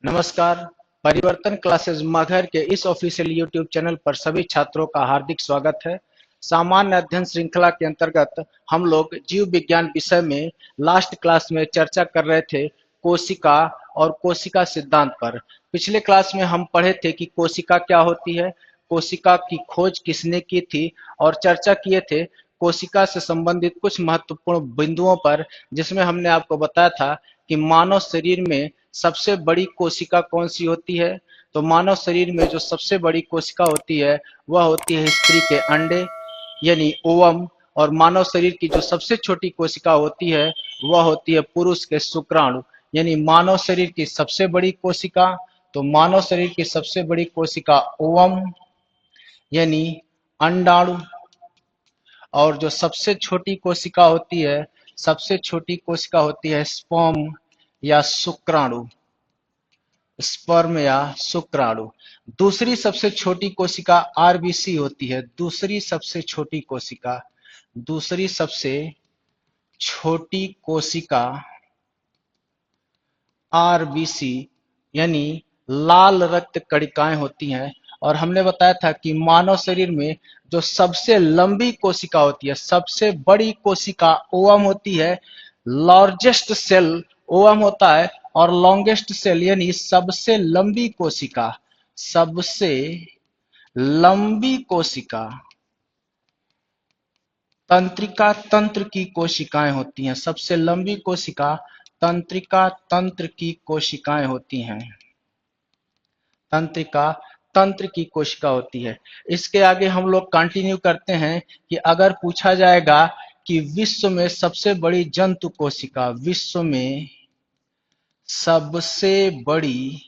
नमस्कार। परिवर्तन क्लासेस मगहर के इस ऑफिशियल यूट्यूब चैनल पर सभी छात्रों का हार्दिक स्वागत है। सामान्य अध्ययन श्रृंखला के अंतर्गत हम लोग जीव विज्ञान विषय में लास्ट क्लास में चर्चा कर रहे थे कोशिका और कोशिका सिद्धांत पर। पिछले क्लास में हम पढ़े थे कि कोशिका क्या होती है, कोशिका की खोज किसने की थी और चर्चा किए थे कोशिका से संबंधित कुछ महत्वपूर्ण बिंदुओं पर, जिसमें हमने आपको बताया था कि मानव शरीर में सबसे बड़ी कोशिका कौन सी होती है। तो मानव शरीर में जो सबसे बड़ी कोशिका होती है वह होती है स्त्री के अंडे यानी ओवम, और मानव शरीर की जो सबसे छोटी कोशिका होती है वह होती है पुरुष के शुक्राणु यानी मानव शरीर की सबसे बड़ी कोशिका। तो मानव शरीर की सबसे बड़ी कोशिका ओवम यानी अंडाणु, और जो सबसे छोटी कोशिका होती है, सबसे छोटी कोशिका होती है स्पर्म या शुक्राणु, स्पर्म या शुक्राणु। दूसरी सबसे छोटी कोशिका आरबीसी होती है। दूसरी सबसे छोटी कोशिका, दूसरी सबसे छोटी कोशिका आरबीसी यानी लाल रक्त कणिकाएं होती हैं। और हमने बताया था कि मानव शरीर में जो सबसे लंबी कोशिका होती है, सबसे बड़ी कोशिका ओवम होती है। लार्जेस्ट सेल ओवम होता है और लॉन्गेस्ट सेल यानी सबसे लंबी कोशिका, सबसे लंबी कोशिका तंत्रिका तंत्र की कोशिकाएं होती हैं। सबसे लंबी कोशिका तंत्रिका तंत्र की कोशिकाएं होती हैं। तंत्रिका तंत्र की कोशिका होती है। इसके आगे हम लोग कंटिन्यू करते हैं कि अगर पूछा जाएगा कि विश्व में सबसे बड़ी जंतु कोशिका, विश्व में सबसे बड़ी,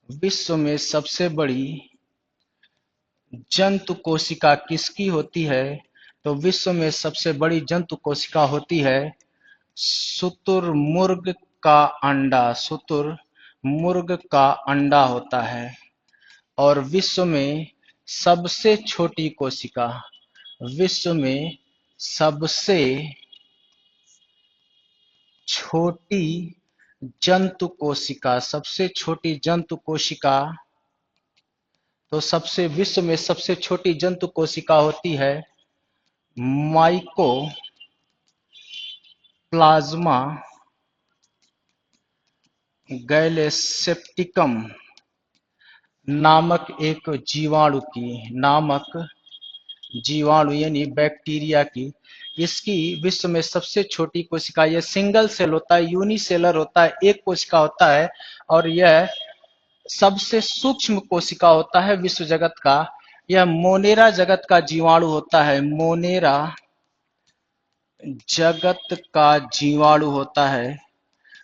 विश्व में सबसे बड़ी जंतु कोशिका किसकी होती है, तो विश्व में सबसे बड़ी जंतु कोशिका होती है शुतुरमुर्ग का अंडा। शुतुरमुर्ग का अंडा होता है। और विश्व में सबसे छोटी कोशिका, विश्व में सबसे छोटी जंतु कोशिका, सबसे छोटी जंतु कोशिका, तो सबसे विश्व में सबसे छोटी जंतु कोशिका होती है माइकोप्लाज्मा गैलेसेप्टिकम नामक एक जीवाणु की, नामक जीवाणु यानी बैक्टीरिया की। इसकी विश्व में सबसे छोटी कोशिका, यह सिंगल सेल होता है, यूनिसेलर होता है, एक कोशिका होता है। और यह सबसे सूक्ष्म कोशिका होता है विश्व जगत का। यह मोनेरा जगत का जीवाणु होता है। मोनेरा जगत का जीवाणु होता है।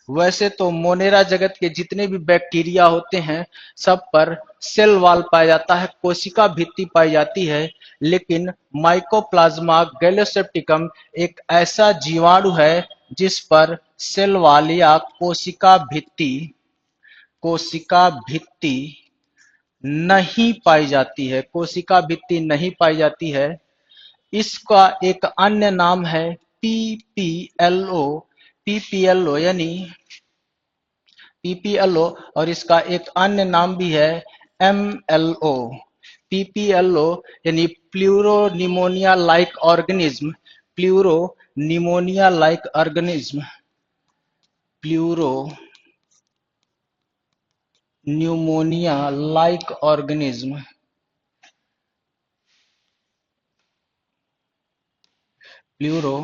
वैसे तो मोनेरा जगत के जितने भी बैक्टीरिया होते हैं सब पर सेल वॉल पाया जाता है, कोशिका भित्ति पाई जाती है, लेकिन माइकोप्लाज्मा गैलेसेप्टिकम एक ऐसा जीवाणु है जिस पर सेल वॉल या कोशिका भित्ति नहीं पाई जाती है, कोशिका भित्ति नहीं पाई जाती है। इसका एक अन्य नाम है पीपीएलओ, पीपीएलओ यानी पीपीएलओ, और इसका एक अन्य नाम भी है एमएलओ। पीपीएलओ यानी pleuropneumonia like organism, pleuropneumonia like organism, pleuro pneumonia like organism, pleuro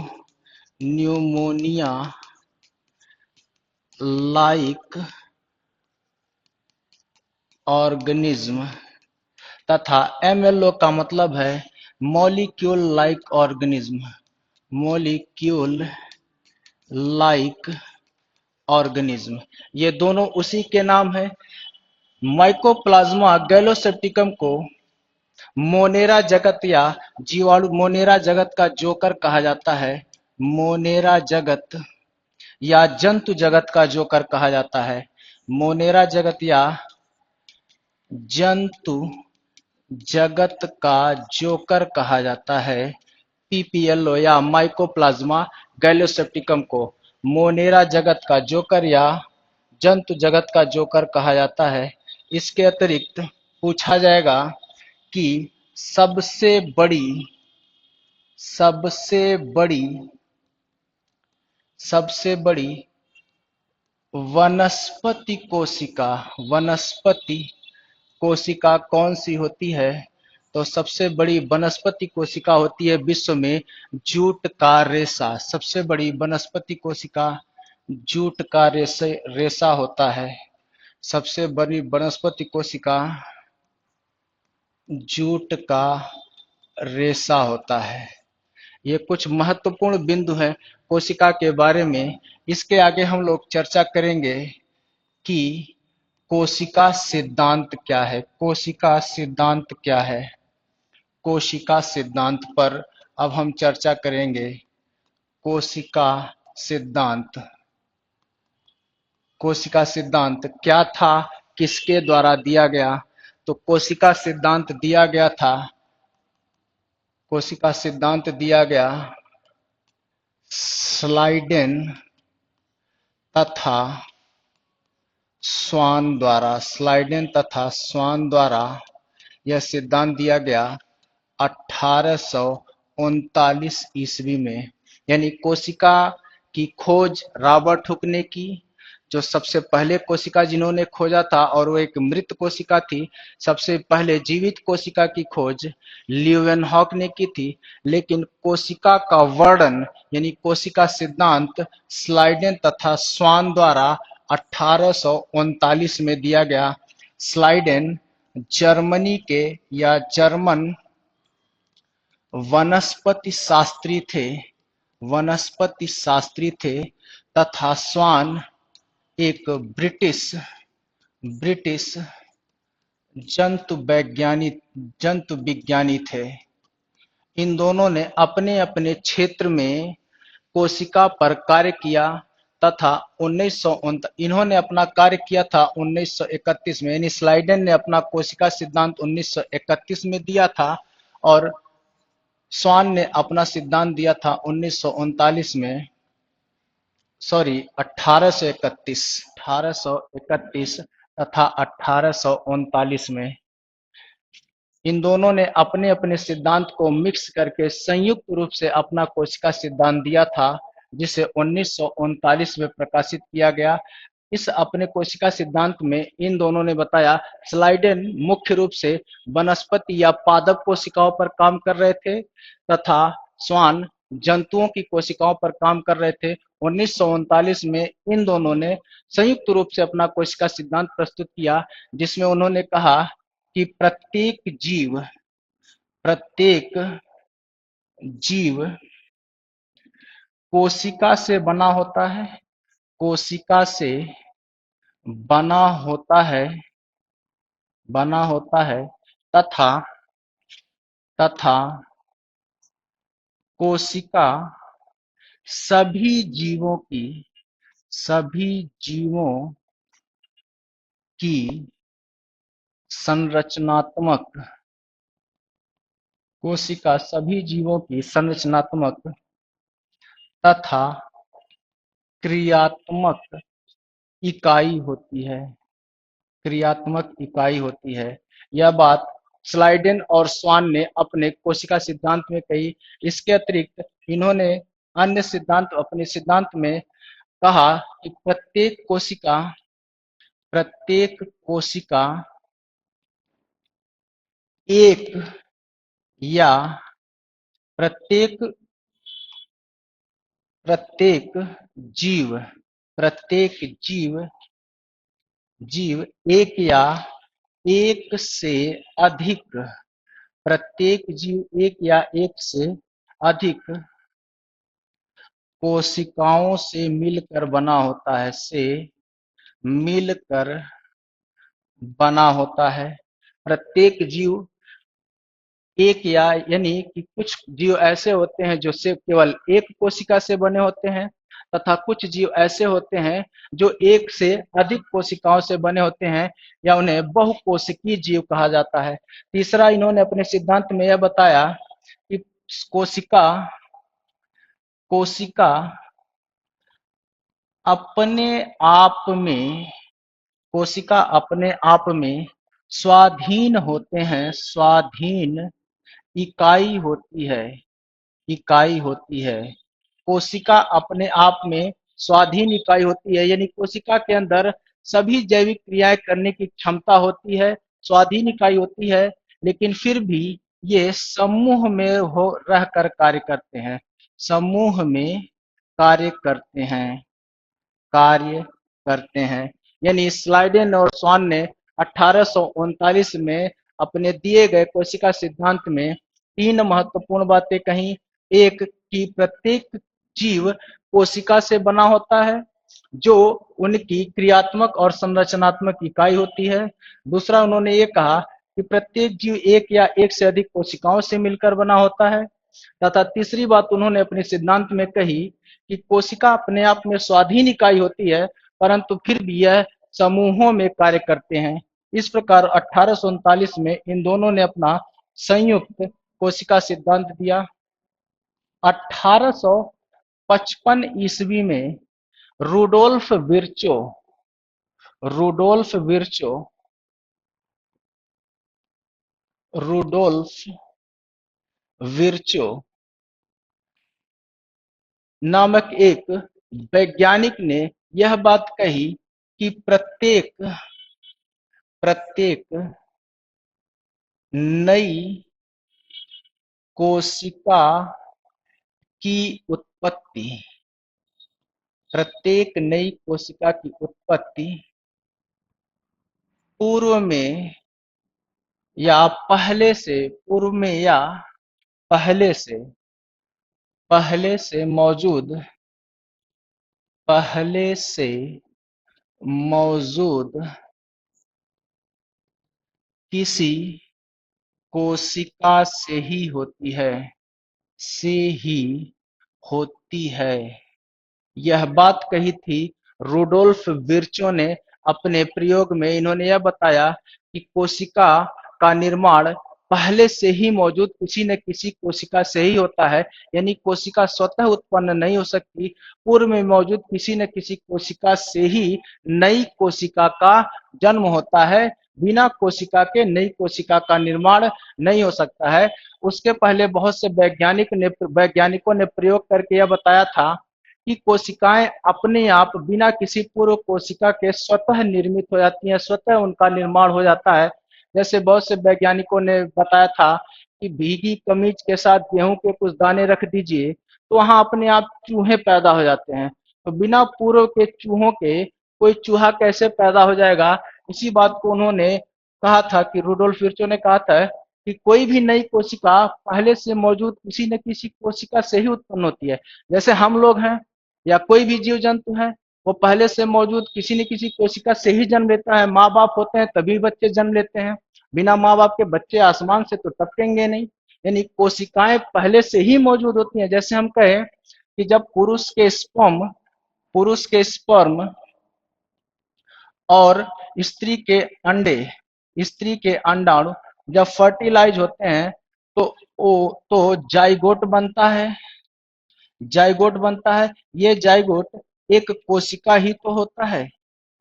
pneumonia like organism, तथा एमएलओ का मतलब है molecule like organism, molecule like organism. ये दोनों उसी के नाम है। माइकोप्लाज्मा गैलोसेप्टिकम को मोनेरा जगत या जीवाणु, मोनेरा जगत का जोकर कहा जाता है। मोनेरा जगत या जंतु जगत का जोकर कहा जाता है। मोनेरा जगत या जंतु जगत का जोकर कहा जाता है पीपीएलओ या माइकोप्लाज्मा गैलोसेप्टिकम को। मोनेरा जगत का जोकर या जंतु जगत का जोकर कहा जाता है। इसके अतिरिक्त पूछा जाएगा कि सबसे बड़ी सबसे बड़ी सबसे बड़ी वनस्पति कोशिका वनस्पति कोशिका कौन सी होती है? तो सबसे बड़ी वनस्पति कोशिका होती है विश्व में जूट का रेशा। सबसे बड़ी वनस्पति कोशिका जूट का रेशा होता है। सबसे बड़ी वनस्पति कोशिका जूट का रेशा होता है। ये कुछ महत्वपूर्ण बिंदु हैं कोशिका के बारे में। इसके आगे हम लोग चर्चा करेंगे कि कोशिका सिद्धांत क्या है। कोशिका सिद्धांत क्या है? कोशिका सिद्धांत पर अब हम चर्चा करेंगे। कोशिका सिद्धांत कोशिका सिद्धांत क्या था, किसके द्वारा दिया गया? तो कोशिका सिद्धांत दिया गया था कोशिका सिद्धांत दिया गया स्लाइडेन तथा स्वान द्वारा। स्लाइडेन तथा स्वान द्वारा यह सिद्धांत दिया गया 1839 ईस्वी में। यानी कोशिका की खोज रॉबर्ट हुक ने की, जो सबसे पहले कोशिका जिन्होंने खोजा था, और वो एक मृत कोशिका थी। सबसे पहले जीवित कोशिका की खोज ल्यूवेनहॉक ने की थी। लेकिन कोशिका का वर्णन यानी कोशिका सिद्धांत स्लाइडेन तथा स्वान द्वारा 1839 में दिया गया। स्लाइडेन जर्मनी के या जर्मन वनस्पति शास्त्री थे तथा स्वान एक ब्रिटिश जंतु विज्ञानी थे। इन दोनों ने अपने अपने क्षेत्र में कोशिका पर कार्य किया तथा इन्होंने अपना कार्य किया था 1931 में। यानी स्लाइडेन ने अपना कोशिका सिद्धांत 1931 में दिया था और स्वान ने अपना सिद्धांत दिया था 1939 में, सॉरी 1831 तथा 1839 में। इन दोनों ने अपने अपने सिद्धांत को मिक्स करके संयुक्त रूप से अपना कोशिका सिद्धांत दिया था, जिसे 1939 में प्रकाशित किया गया। इस अपने कोशिका सिद्धांत में इन दोनों ने बताया, स्लाइडेन मुख्य रूप से वनस्पति या पादप कोशिकाओं पर काम कर रहे थे तथा स्वान जंतुओं की कोशिकाओं पर काम कर रहे थे। 1939 में इन दोनों ने संयुक्त रूप से अपना कोशिका सिद्धांत प्रस्तुत किया, जिसमें उन्होंने कहा कि प्रत्येक जीव कोशिका से बना होता है कोशिका से बना होता है तथा कोशिका सभी जीवों की संरचनात्मक तथा क्रियात्मक इकाई होती है। यह बात स्लाइडेन और स्वान ने अपने कोशिका सिद्धांत में कही। इसके अतिरिक्त इन्होंने अपने सिद्धांत में कहा कि प्रत्येक कोशिका एक या प्रत्येक जीव एक या एक से अधिक प्रत्येक जीव एक या एक से अधिक कोशिकाओं से मिलकर बना होता है। प्रत्येक जीव एक या यानी कि कुछ जीव ऐसे होते हैं जो सिर्फ केवल एक कोशिका से बने होते हैं तथा कुछ जीव ऐसे होते हैं जो एक से अधिक कोशिकाओं से बने होते हैं, या उन्हें बहुकोशिकीय जीव कहा जाता है। तीसरा, इन्होंने अपने सिद्धांत में यह बताया कि कोशिका अपने आप में, कोशिका अपने आप में स्वाधीन होते हैं, स्वाधीन इकाई होती है, इकाई होती है। कोशिका अपने आप में स्वाधीन इकाई होती है, यानी कोशिका के अंदर सभी जैविक क्रियाएं करने की क्षमता होती है, स्वाधीन इकाई होती है, लेकिन फिर भी ये समूह में हो रहकर कार्य करते हैं, समूह में कार्य करते हैं, कार्य करते हैं। यानी स्लाइडेन और स्वान ने 1839 में अपने दिए गए कोशिका सिद्धांत में तीन महत्वपूर्ण बातें कही। एक, कि प्रत्येक जीव कोशिका से बना होता है, जो उनकी क्रियात्मक और संरचनात्मक इकाई होती है। दूसरा, उन्होंने ये कहा कि प्रत्येक जीव एक या एक से अधिक कोशिकाओं से मिलकर बना होता है। तथा तीसरी बात उन्होंने अपने सिद्धांत में कही कि कोशिका अपने आप में स्वाधीन इकाई होती है, परंतु फिर भी यह समूहों में कार्य करते हैं। इस प्रकार 1839 में इन दोनों ने अपना संयुक्त कोशिका सिद्धांत दिया। 1855 ईस्वी में Rudolph Virchow, Rudolph Virchow, Rudolph Virchow नामक एक वैज्ञानिक ने यह बात कही कि प्रत्येक प्रत्येक नई कोशिका की उत्पत्ति, प्रत्येक नई कोशिका की उत्पत्ति पूर्व में या पहले से, पूर्व में या पहले से, पहले से मौजूद, पहले से मौजूद किसी कोशिका से ही होती है, से ही होती है। यह बात कही थी रूडोल्फ विर्चो ने अपने प्रयोग में। इन्होंने यह बताया कि कोशिका का निर्माण पहले से ही मौजूद किसी न किसी कोशिका से ही होता है, यानी कोशिका स्वतः उत्पन्न नहीं हो सकती, पूर्व में मौजूद किसी न किसी कोशिका से ही नई कोशिका का जन्म होता है। बिना कोशिका के नई कोशिका का निर्माण नहीं हो सकता है। उसके पहले बहुत से वैज्ञानिकों ने प्रयोग करके यह बताया था कि कोशिकाएं अपने आप बिना किसी पूर्व कोशिका के स्वतः निर्मित हो जाती हैं, स्वतः उनका निर्माण हो जाता है। जैसे बहुत से वैज्ञानिकों ने बताया था कि भीगी कमीज के साथ गेहूं के कुछ दाने रख दीजिए तो वहां अपने आप चूहे पैदा हो जाते हैं। तो बिना पूर्व के चूहों के कोई चूहा कैसे पैदा हो जाएगा? इसी बात को उन्होंने कहा था कि रूडोल्फ विर्चो ने कहा था कि कोई भी नई कोशिका पहले से मौजूद किसी न किसी कोशिका से ही उत्पन्न होती है। जैसे हम लोग हैं या कोई भी जीव जंतु है, वो पहले से मौजूद किसी न किसी कोशिका से ही जन्म लेता है। माँ बाप होते हैं तभी बच्चे जन्म लेते हैं, बिना माँ बाप के बच्चे आसमान से तो टपकेंगे नहीं। यानी कोशिकाएं पहले से ही मौजूद होती हैं। जैसे हम कहें कि जब पुरुष के स्पर्म और स्त्री के अंडे, स्त्री के अंडाणु जब फर्टिलाइज होते हैं तो जाइगोट बनता है, जाइगोट बनता है। ये जाइगोट एक कोशिका ही तो होता है,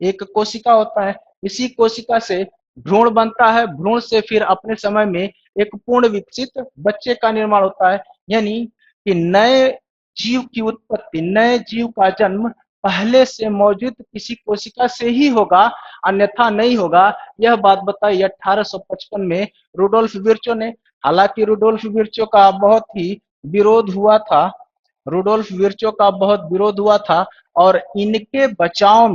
एक कोशिका होता है। इसी कोशिका से भ्रूण बनता है, भ्रूण से फिर अपने समय में एक पूर्ण विकसित बच्चे का निर्माण होता है। यानी कि नए जीव की उत्पत्ति, नए जीव का जन्म पहले से मौजूद किसी कोशिका से ही होगा, अन्यथा नहीं होगा। यह बात बताई 1855 में रूडोल्फ विर्चो ने। हालांकि रूडोल्फ विर्चो का बहुत ही विरोध हुआ था, रूडोल्फ विर्चो का बहुत विरोध हुआ था, और इनके बचाव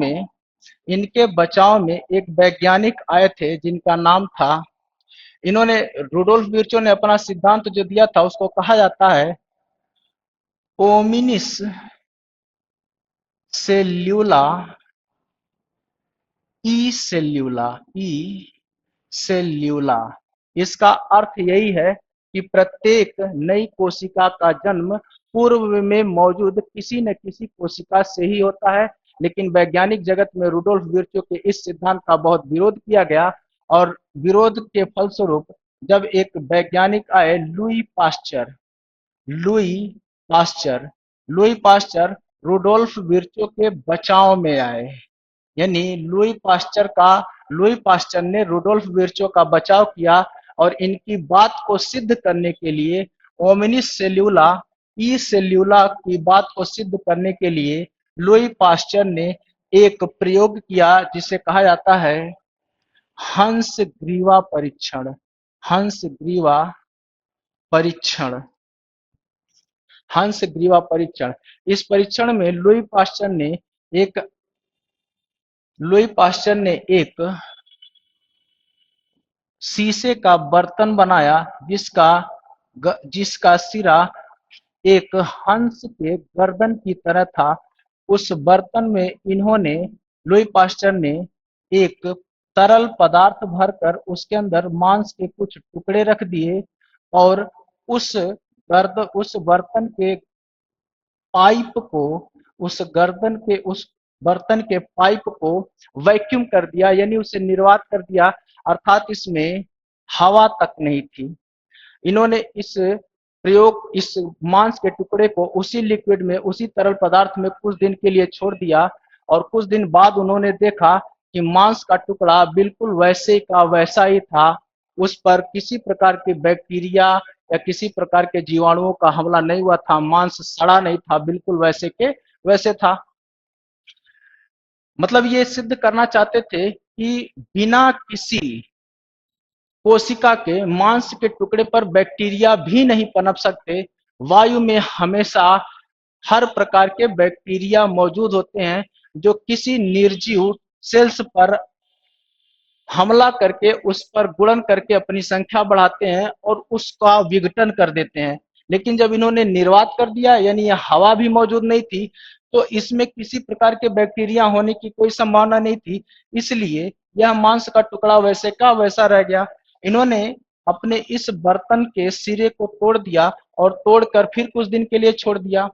में एक वैज्ञानिक आए थे जिनका नाम था, इन्होंने, रूडोल्फ विर्चो ने अपना सिद्धांत जो दिया था उसको कहा जाता है ओमिनिस सेल्यूला ई सेल्यूला, ई सेल्यूला। इसका अर्थ यही है कि प्रत्येक नई कोशिका का जन्म पूर्व में मौजूद किसी न किसी कोशिका से ही होता है। लेकिन वैज्ञानिक जगत में रूडोल्फ विर्चो के इस सिद्धांत का बहुत विरोध किया गया, और विरोध के फलस्वरूप जब एक वैज्ञानिक आए, Louis Pasteur, Louis Pasteur, Louis Pasteur Rudolf Virchow के बचाव में आए। यानी लुई पास्चर ने रूडोल्फ विर्चो का बचाव किया और इनकी बात को सिद्ध करने के लिए ओमिनिस सेल्यूला ई सेल्यूला की बात को सिद्ध करने के लिए लुई पास्चर ने एक प्रयोग किया जिसे कहा जाता है हंस ग्रीवा परीक्षण। हंस ग्रीवा परीक्षण। हंस ग्रीवा परीक्षण। इस परीक्षण में एक लुई पास्चर ने एक शीशे का बर्तन बनाया जिसका सिरा एक हंस के गर्दन की तरह था। उस बर्तन में इन्होंने लुई पास्चर ने एक तरल पदार्थ भरकर उसके अंदर मांस के कुछ टुकड़े रख दिए और उस उस बर्तन के पाइप को उस बर्तन के पाइप को वैक्यूम कर दिया, यानी उसे निर्वात कर दिया, अर्थात इसमें हवा तक नहीं थी। इन्होंने इस मांस के टुकड़े को उसी लिक्विड में, उसी तरल पदार्थ में कुछ दिन के लिए छोड़ दिया और कुछ दिन बाद उन्होंने देखा कि मांस का टुकड़ा बिल्कुल वैसे का वैसा ही था। उस पर किसी प्रकार के बैक्टीरिया या किसी प्रकार के जीवाणुओं का हमला नहीं हुआ था, मांस सड़ा नहीं था, बिल्कुल वैसे के वैसे था। मतलब ये सिद्ध करना चाहते थे कि बिना किसी कोशिका के मांस के टुकड़े पर बैक्टीरिया भी नहीं पनप सकते। वायु में हमेशा हर प्रकार के बैक्टीरिया मौजूद होते हैं जो किसी निर्जीव सेल्स पर हमला करके उस पर गुणन करके अपनी संख्या बढ़ाते हैं और उसका विघटन कर देते हैं। लेकिन जब इन्होंने निर्वात कर दिया, यानी यह हवा भी मौजूद नहीं थी, तो इसमें किसी प्रकार के बैक्टीरिया होने की कोई संभावना नहीं थी, इसलिए यह मांस का टुकड़ा वैसे का वैसा रह गया। इन्होंने अपने इस बर्तन के सिरे को तोड़ दिया और तोड़कर फिर कुछ दिन के लिए छोड़ दिया।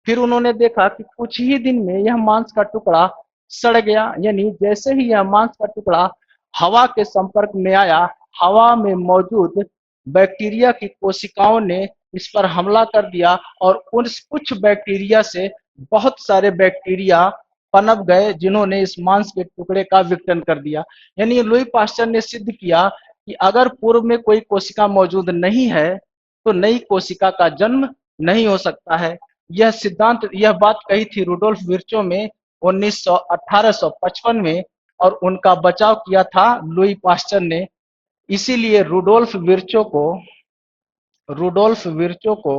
फिर उन्होंने देखा कि कुछ ही दिन में यह मांस का टुकड़ा सड़ गया, यानी जैसे ही यह मांस का टुकड़ा हवा के संपर्क में आया, हवा में मौजूद बैक्टीरिया की कोशिकाओं ने इस पर हमला कर दिया और उन कुछ बैक्टीरिया से बहुत सारे बैक्टीरिया पनप गए जिन्होंने इस मांस के टुकड़े का विघटन कर दिया। यानी लुई पास्चर ने सिद्ध किया कि अगर पूर्व में कोई कोशिका मौजूद नहीं है तो नई कोशिका का जन्म नहीं हो सकता है। यह बात कही थी रूडोल्फ विर्चो में 1855 में और उनका बचाव किया था लुई पास्चर ने। इसीलिए रूडोल्फ विर्चो को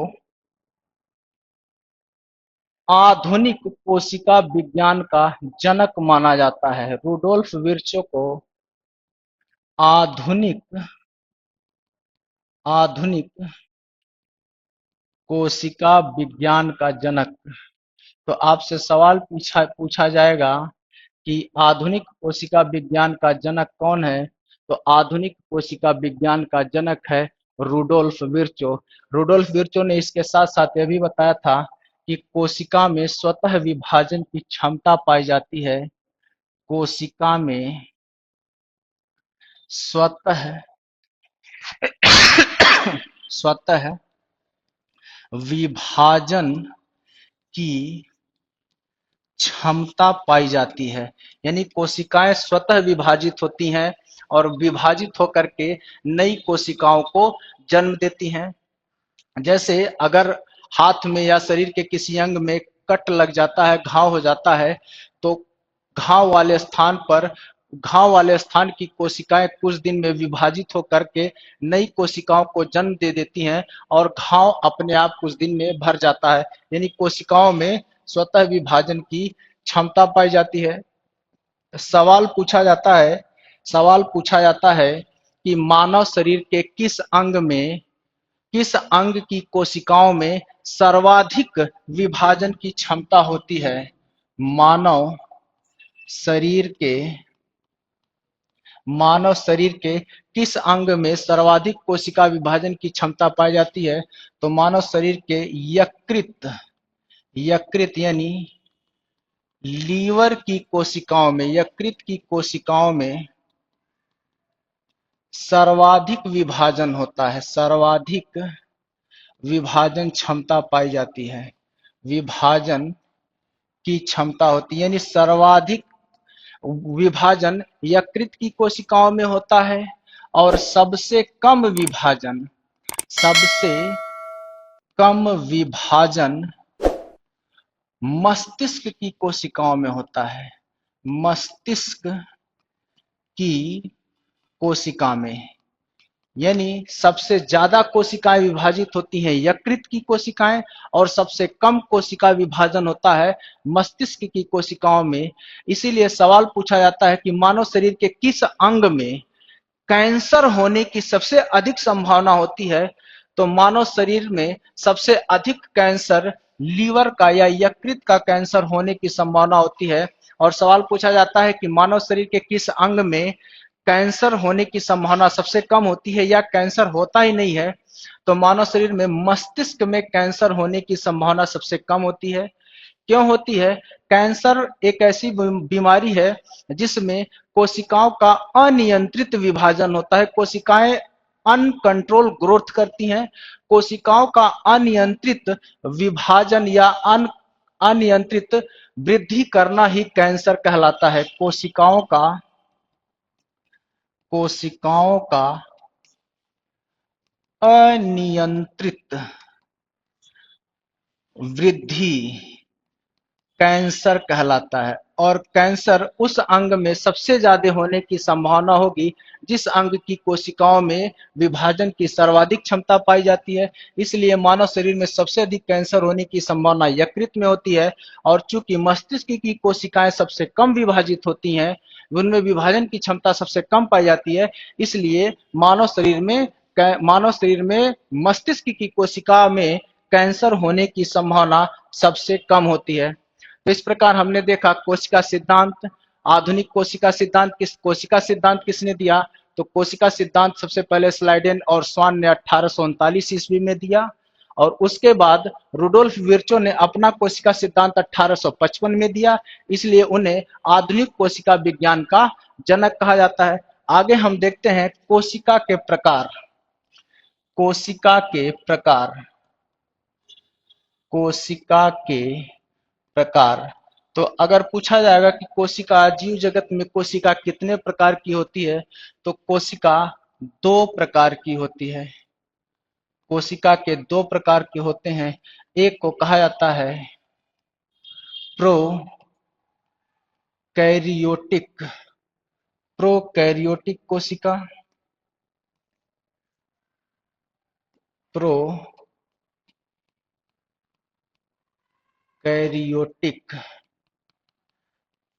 आधुनिक कोशिका विज्ञान का जनक माना जाता है। रूडोल्फ विर्चो को आधुनिक आधुनिक कोशिका विज्ञान का जनक। तो आपसे सवाल पूछा जाएगा कि आधुनिक कोशिका विज्ञान का जनक कौन है? तो आधुनिक कोशिका विज्ञान का जनक है रूडोल्फ विर्चो। रूडोल्फ विर्चो ने इसके साथ साथ यह भी बताया था कि कोशिका में स्वतः विभाजन की क्षमता पाई जाती है। कोशिका में स्वतः स्वतः विभाजन की क्षमता पाई जाती है, यानी कोशिकाएं स्वतः विभाजित होती हैं और विभाजित होकर के नई कोशिकाओं को जन्म देती हैं। जैसे अगर हाथ में या शरीर के किसी अंग में कट लग जाता है, घाव हो जाता है, तो घाव वाले स्थान की कोशिकाएं कुछ दिन में विभाजित होकर के नई कोशिकाओं को जन्म दे देती हैं और घाव अपने आप कुछ दिन में भर जाता है। यानी कोशिकाओं में स्वतः विभाजन की क्षमता पाई जाती है। सवाल पूछा जाता है कि मानव शरीर के किस अंग की कोशिकाओं में सर्वाधिक विभाजन की क्षमता होती है? मानव शरीर के मानव शरीर के किस अंग में सर्वाधिक कोशिका विभाजन की क्षमता पाई जाती है? तो मानव शरीर के यकृत यानी लीवर की कोशिकाओं में, यकृत की कोशिकाओं में सर्वाधिक विभाजन होता है, सर्वाधिक विभाजन क्षमता पाई जाती है। विभाजन की क्षमता होती है, यानी सर्वाधिक विभाजन यकृत की कोशिकाओं में होता है और सबसे कम विभाजन मस्तिष्क की कोशिकाओं में होता है। मस्तिष्क की कोशिका में, यानी सबसे ज्यादा कोशिकाएं विभाजित होती हैं यकृत की कोशिकाएं और सबसे कम कोशिका विभाजन होता है मस्तिष्क की कोशिकाओं में। इसीलिए सवाल पूछा जाता है कि मानव शरीर के किस अंग में कैंसर होने की सबसे अधिक संभावना होती है। तो मानव शरीर में सबसे अधिक कैंसर लीवर का या यकृत का कैंसर होने की संभावना होती है। और सवाल पूछा जाता है कि मानव शरीर के किस अंग में कैंसर होने की संभावना सबसे कम होती है या कैंसर होता ही नहीं है। तो मानव शरीर में मस्तिष्क में कैंसर होने की संभावना सबसे कम होती है। क्यों होती है? कैंसर एक ऐसी बीमारी है जिसमें कोशिकाओं का अनियंत्रित विभाजन होता है। कोशिकाएं अनकंट्रोल ग्रोथ करती हैं। कोशिकाओं का अनियंत्रित विभाजन या अनियंत्रित वृद्धि करना ही कैंसर कहलाता है। कोशिकाओं का अनियंत्रित वृद्धि कैंसर कहलाता है। और कैंसर उस अंग में सबसे ज्यादा होने की संभावना होगी जिस अंग की कोशिकाओं में विभाजन की सर्वाधिक क्षमता पाई जाती है। इसलिए मानव शरीर में सबसे अधिक कैंसर होने की संभावना यकृत में होती है। और चूंकि मस्तिष्क की कोशिकाएं सबसे कम विभाजित होती हैं, उनमें विभाजन की क्षमता सबसे कम पाई जाती है, इसलिए मानव शरीर में मस्तिष्क की कोशिका में कैंसर होने की संभावना सबसे कम होती है। तो इस प्रकार हमने देखा कोशिका सिद्धांत। आधुनिक कोशिका सिद्धांत किसने दिया? तो कोशिका सिद्धांत सबसे पहले स्लाइडेन और स्वान ने 1839 ईस्वी में दिया। और उसके बाद रुडोल्फ विर्चो ने अपना कोशिका सिद्धांत 1855 में दिया। इसलिए उन्हें आधुनिक कोशिका विज्ञान का जनक कहा जाता है। आगे हम देखते हैं कोशिका के प्रकार। कोशिका के प्रकार कोशिका के प्रकार। तो अगर पूछा जाएगा कि कोशिका, जीव जगत में कोशिका कितने प्रकार की होती है, तो कोशिका दो प्रकार की होती है। कोशिका के दो प्रकार के होते हैं। एक को कहा जाता है प्रोकैरियोटिक प्रोकैरियोटिक कोशिका। Prokaryotic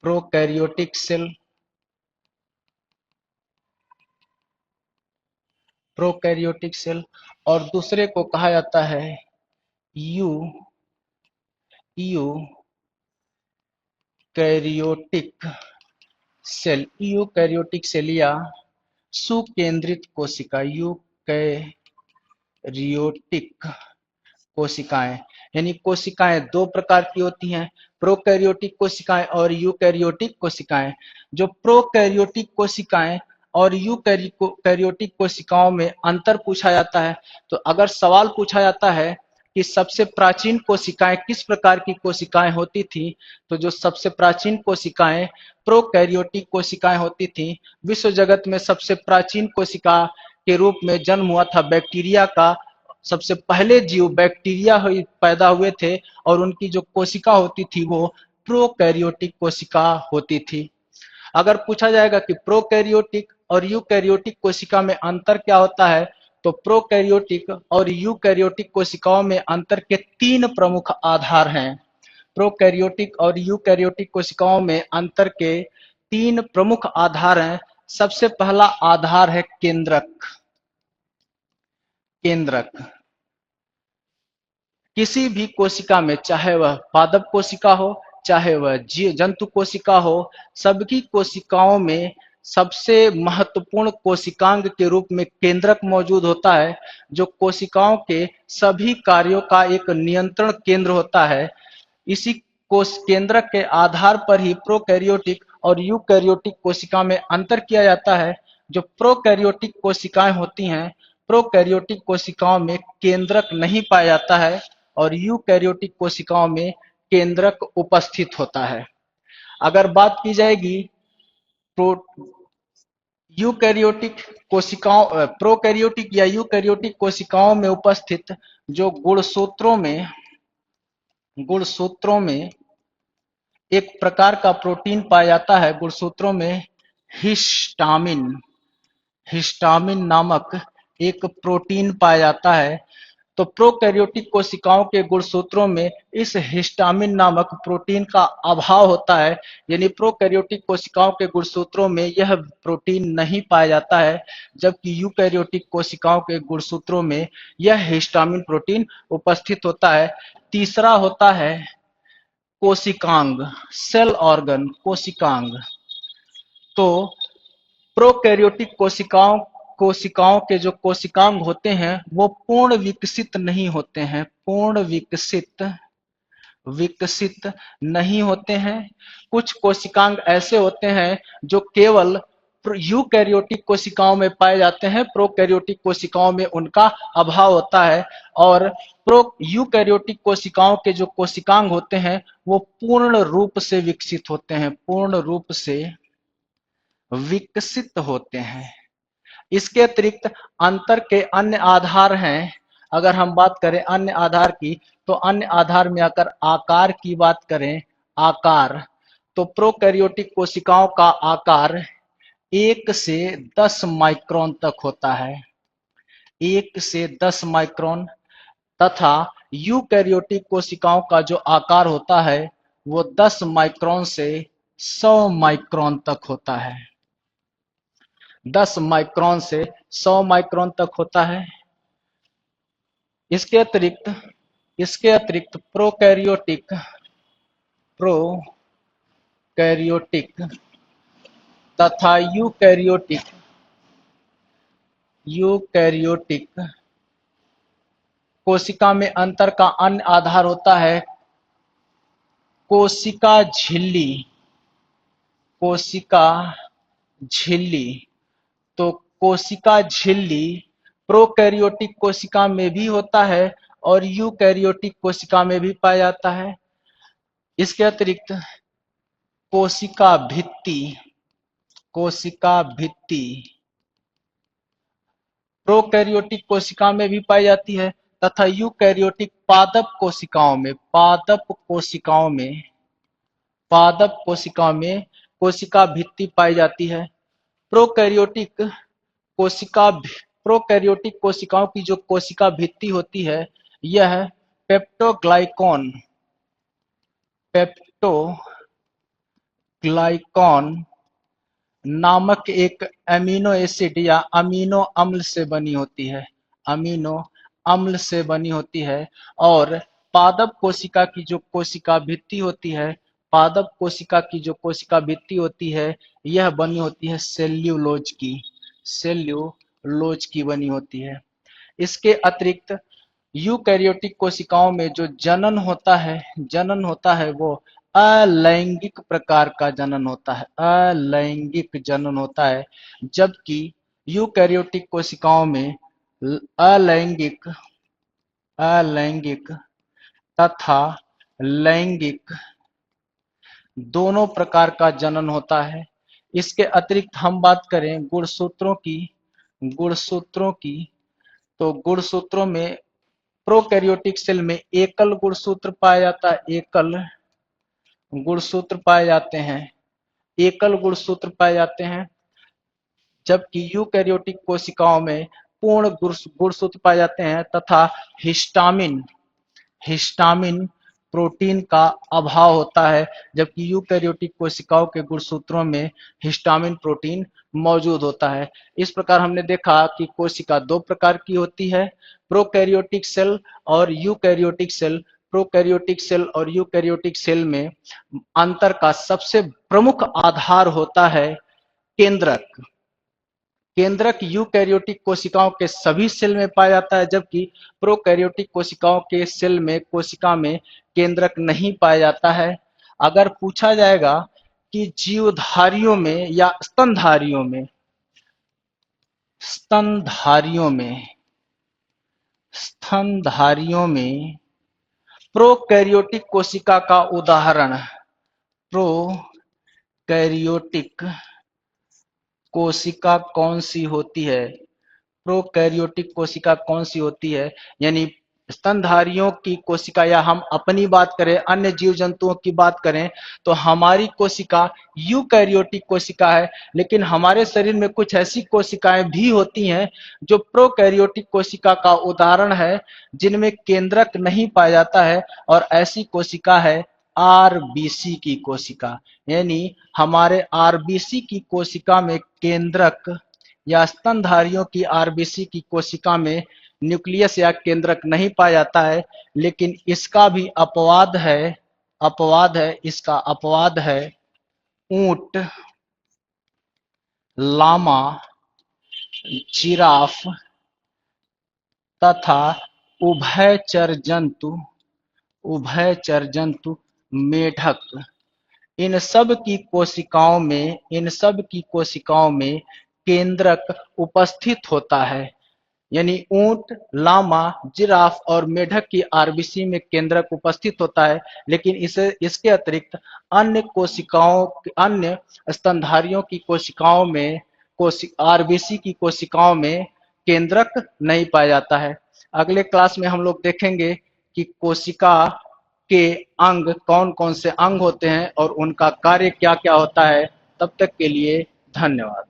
prokaryotic cell. Prokaryotic cell. और दूसरे को कहा जाता है यू यूकैरियोटिक सेल या सुकेंद्रित कोशिका। यूकैरियोटिक कोशिकाएं, यानी कोशिकाएं दो प्रकार की होती हैं, प्रोकैरियोटिक कोशिकाएं और यूकैरियोटिक कोशिकाएं। जो प्रोकैरियोटिक कोशिकाएं और यूकैरियोटिक कोशिकाओं में अंतर पूछा जाता है, तो अगर सवाल पूछा जाता है कि सबसे प्राचीन कोशिकाएं किस प्रकार की कोशिकाएं होती थी, तो जो सबसे प्राचीन कोशिकाएं प्रोकैरियोटिक कोशिकाएं होती थी। विश्व जगत में सबसे प्राचीन कोशिका के रूप में जन्म हुआ था बैक्टीरिया का। सबसे पहले जीव बैक्टीरिया पैदा हुए थे और उनकी जो कोशिका होती थी वो प्रोकैरियोटिक कोशिका होती थी। अगर पूछा जाएगा कि प्रोकैरियोटिक और यूकैरियोटिक कोशिका में अंतर क्या होता है, तो प्रोकैरियोटिक और यूकैरियोटिक कोशिकाओं में अंतर के तीन प्रमुख आधार हैं। प्रोकैरियोटिक और यूकैरियोटिक कोशिकाओं में अंतर के तीन प्रमुख आधार हैं। सबसे पहला आधार है केंद्रक। किसी भी कोशिका में, चाहे वह पादप कोशिका हो, चाहे वह जंतु कोशिका हो, सबकी कोशिकाओं में सबसे महत्वपूर्ण कोशिकांग के रूप में केंद्रक मौजूद होता है, जो कोशिकाओं के सभी कार्यों का एक नियंत्रण केंद्र होता है। इसी कोश केंद्रक के आधार पर ही प्रोकैरियोटिक और यूकैरियोटिक कोशिका में अंतर किया जाता है। जो प्रोकैरियोटिक कोशिकाएं होती हैं, प्रोकैरियोटिक कोशिकाओं में केंद्रक नहीं पाया जाता है और यूकैरियोटिक कोशिकाओं में केंद्रक उपस्थित होता है। अगर बात की जाएगी यूकैरियोटिक कोशिकाओं प्रोकैरियोटिक या यूकैरियोटिक कोशिकाओं में उपस्थित जो गुणसूत्रों में एक प्रकार का प्रोटीन पाया जाता है। गुणसूत्रों में हिस्टामिन हिस्टामिन नामक एक प्रोटीन पाया जाता है। तो प्रोकैरियोटिक कोशिकाओं के गुणसूत्रों में इस हिस्टामिन नामक प्रोटीन का अभाव होता है, यानी प्रोकैरियोटिक कोशिकाओं के गुणसूत्रों में यह प्रोटीन नहीं पाया जाता है, जबकि यूकैरियोटिक कोशिकाओं के गुणसूत्रों में यह हिस्टामिन प्रोटीन उपस्थित होता है। तीसरा होता है कोशिकांग, सेल ऑर्गन कोशिकांग। तो प्रोकैरियोटिक कोशिकाओं के जो कोशिकांग होते हैं वो पूर्ण विकसित नहीं होते हैं, पूर्ण विकसित नहीं होते हैं। कुछ कोशिकांग ऐसे होते हैं जो केवल यूकैरियोटिक कोशिकाओं में पाए जाते हैं, प्रोकैरियोटिक कोशिकाओं में उनका अभाव होता है। और प्रो यूकैरियोटिक कोशिकाओं के जो कोशिकांग होते हैं वो पूर्ण रूप से विकसित होते हैं, पूर्ण रूप से विकसित होते हैं। इसके अतिरिक्त अंतर के अन्य आधार हैं। अगर हम बात करें अन्य आधार की, तो अन्य आधार में अगर आकार की बात करें, आकार, तो प्रोकैरियोटिक कोशिकाओं का आकार 1 से 10 माइक्रोन तक होता है, 1 से 10 माइक्रोन। तथा यूकैरियोटिक कोशिकाओं का जो आकार होता है वो 10 माइक्रोन से 100 माइक्रोन तक होता है, 10 माइक्रोन से 100 माइक्रोन तक होता है। इसके अतिरिक्त प्रोकैरियोटिक तथा यूकैरियोटिक कोशिका में अंतर का अन्य आधार होता है कोशिका झिल्ली, कोशिका झिल्ली। तो कोशिका झिल्ली प्रोकैरियोटिक कोशिका में भी होता है और यूकैरियोटिक कोशिका में भी पाया जाता है। इसके अतिरिक्त कोशिका भित्ति, कोशिका भित्ति प्रोकैरियोटिक कोशिका में भी पाई जाती है तथा यूकैरियोटिक पादप कोशिकाओं में कोशिका भित्ति पाई जाती है। प्रोकैरियोटिक प्रोकैरियोटिक कोशिकाओं की जो कोशिका भित्ति होती है यह पेप्टोग्लाइकॉन नामक एक अमीनो एसिड या अमीनो अम्ल से बनी होती है, अमीनो अम्ल से बनी होती है। और पादप कोशिका की जो कोशिका भित्ति होती है, पादप कोशिका की जो कोशिका भित्ति होती है यह बनी होती है सेल्यूलोज की बनी होती है। इसके अतिरिक्त यूकैरियोटिक कोशिकाओं में जो जनन होता है वो अलैंगिक प्रकार का जनन होता है, अलैंगिक जनन होता है। जबकि यूकैरियोटिक कोशिकाओं में अलैंगिक तथा लैंगिक दोनों प्रकार का जनन होता है। इसके अतिरिक्त हम बात करें गुणसूत्रों की, तो गुणसूत्रों में प्रोकैरियोटिक सेल में एकल गुणसूत्र पाया जाता है, एकल गुणसूत्र पाए जाते हैं। जबकि यूकैरियोटिक कोशिकाओं में पूर्ण गुणसूत्र पाए जाते हैं तथा हिस्टामिन प्रोटीन का अभाव होता है, जबकि यूकैरियोटिक कोशिकाओं के गुणसूत्रों में हिस्टामिन प्रोटीन मौजूद होता है। इस प्रकार हमने देखा कि कोशिका दो प्रकार की होती है, प्रोकैरियोटिक सेल और यूकैरियोटिक सेल। प्रोकैरियोटिक सेल और यूकैरियोटिक सेल में अंतर का सबसे प्रमुख आधार होता है केंद्रक। केंद्रक यूकैरियोटिक कोशिकाओं के सभी सेल में पाया जाता है, जबकि प्रोकैरियोटिक कोशिकाओं के सेल में कोशिका में केंद्रक नहीं पाया जाता है। अगर पूछा जाएगा कि जीवधारियों में या स्तनधारियों में प्रोकैरियोटिक कोशिका का उदाहरण। प्रोकैरियोटिक कोशिका कौन सी होती है? प्रोकैरियोटिक कोशिका कौन सी होती है? यानी स्तनधारियों की कोशिका, या हम अपनी बात करें, अन्य जीव जंतुओं की बात करें, तो हमारी कोशिका यूकैरियोटिक कोशिका है। लेकिन हमारे शरीर में कुछ ऐसी कोशिकाएं भी होती हैं जो प्रोकैरियोटिक कोशिका का उदाहरण है, जिनमें केंद्रक नहीं पाया जाता है, और ऐसी कोशिका है आरबीसी की कोशिका। यानी हमारे आरबीसी की कोशिका में केंद्रक, या स्तनधारियों की आरबीसी की कोशिका में न्यूक्लियस या केंद्रक नहीं पाया जाता है। लेकिन इसका भी अपवाद है, इसका अपवाद है ऊंट, लामा, जिराफ तथा उभयचर जंतु मेढक। इन सब की कोशिकाओं में केंद्रक उपस्थित होता है। यानी ऊंट, लामा, जिराफ और मेढक की आरबीसी में केंद्रक उपस्थित होता है। लेकिन इसके अतिरिक्त अन्य स्तनधारियों की कोशिकाओं में, आरबीसी की कोशिकाओं में केंद्रक नहीं पाया जाता है। अगले क्लास में हम लोग देखेंगे कि कोशिका के अंग कौन कौन से अंग होते हैं और उनका कार्य क्या क्या होता है। तब तक के लिए धन्यवाद।